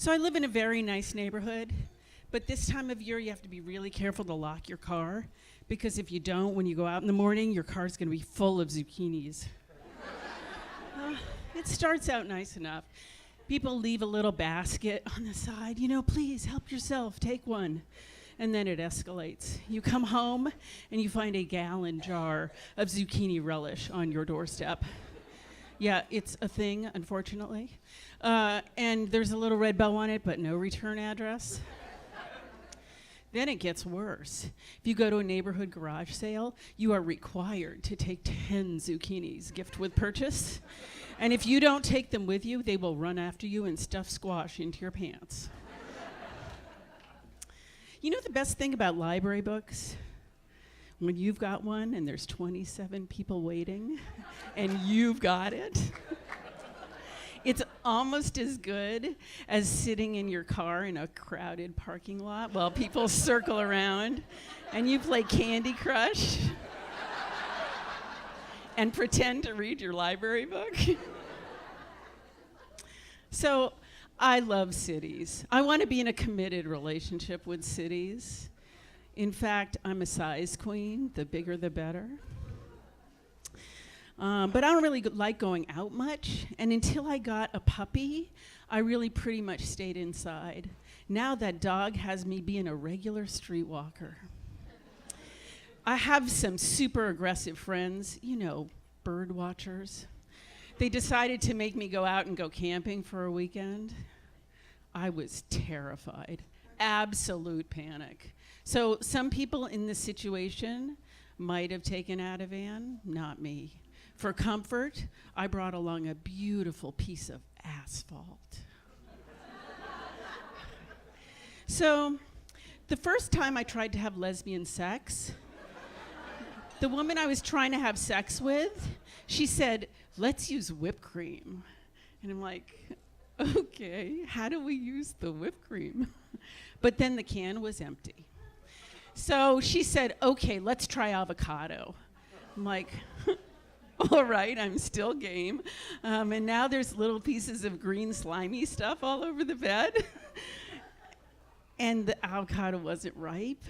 So I live in a very nice neighborhood, but this time of year you have to be really careful to lock your car, because if you don't, when you go out in the morning, your car's gonna be full of zucchinis. It starts out nice enough. People leave a little basket on the side, please help yourself, take one. And then it escalates. You come home and you find a gallon jar of zucchini relish on your doorstep. Yeah, it's a thing, unfortunately. And there's a little red bow on it, but no return address. Then it gets worse. If you go to a neighborhood garage sale, you are required to take 10 zucchinis, gift with purchase. And if you don't take them with you, they will run after you and stuff squash into your pants. You know the best thing about library books? When you've got one and there's 27 people waiting and you've got it. It's almost as good as sitting in your car in a crowded parking lot while people circle around and you play Candy Crush and pretend to read your library book. So I love cities. I want to be in a committed relationship with cities. In fact, I'm a size queen. The bigger, the better. But I don't really like going out much. And until I got a puppy, I really pretty much stayed inside. Now that dog has me being a regular streetwalker. I have some super aggressive friends, bird watchers. They decided to make me go out and go camping for a weekend. I was terrified. Absolute panic. So some people in this situation might have taken Ativan, not me. For comfort, I brought along a beautiful piece of asphalt. So the first time I tried to have lesbian sex, the woman I was trying to have sex with, she said, "Let's use whipped cream." And I'm like, okay, how do we use the whipped cream? But then the can was empty. So she said, okay, let's try avocado. I'm like, all right, I'm still game. And now there's little pieces of green slimy stuff all over the bed. And the avocado wasn't ripe.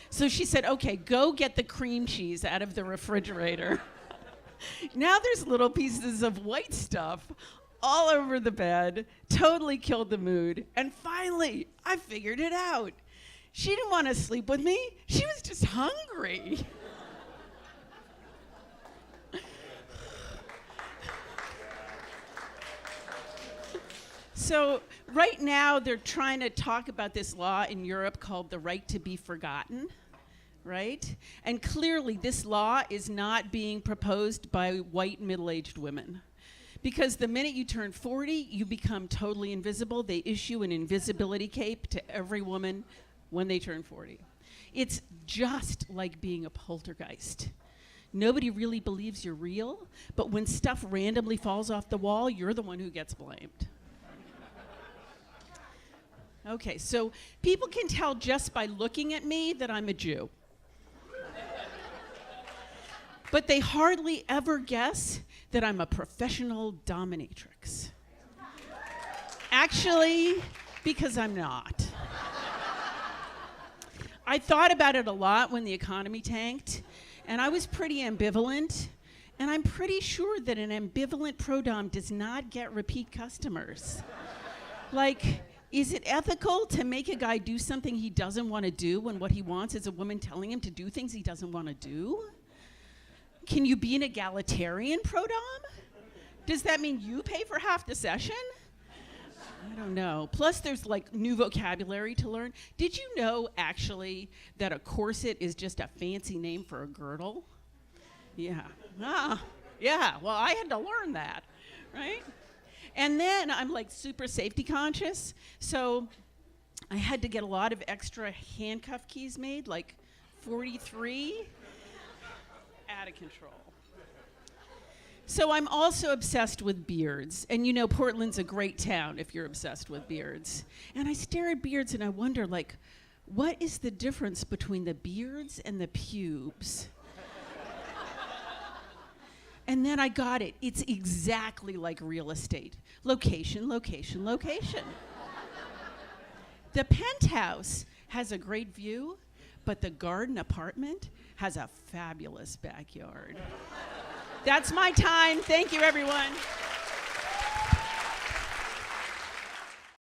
So she said, okay, go get the cream cheese out of the refrigerator. Now there's little pieces of white stuff all over the bed, totally killed the mood. And finally, I figured it out. She didn't want to sleep with me. She was just hungry. So right now, they're trying to talk about this law in Europe called the right to be forgotten, right? And clearly, this law is not being proposed by white middle-aged women. Because the minute you turn 40, you become totally invisible. They issue an invisibility cape to every woman when they turn 40. It's just like being a poltergeist. Nobody really believes you're real, but when stuff randomly falls off the wall, you're the one who gets blamed. Okay, so people can tell just by looking at me that I'm a Jew. But they hardly ever guess that I'm a professional dominatrix. Actually, because I'm not. I thought about it a lot when the economy tanked, and I was pretty ambivalent, and I'm pretty sure that an ambivalent pro-dom does not get repeat customers. Like, is it ethical to make a guy do something he doesn't want to do when what he wants is a woman telling him to do things he doesn't want to do? Can you be an egalitarian pro-dom? Does that mean you pay for half the session? I don't know. Plus, there's like new vocabulary to learn. Did you know, actually, that a corset is just a fancy name for a girdle? Yeah. Yeah, well, I had to learn that, right? And then I'm like super safety conscious, so I had to get a lot of extra handcuff keys made, like 43. Out of control. So I'm also obsessed with beards. And you know, Portland's a great town if you're obsessed with beards. And I stare at beards and I wonder, like, what is the difference between the beards and the pubes? And then I got it. It's exactly like real estate. Location, location, location. The penthouse has a great view, but the garden apartment has a fabulous backyard. That's my time. Thank you, everyone.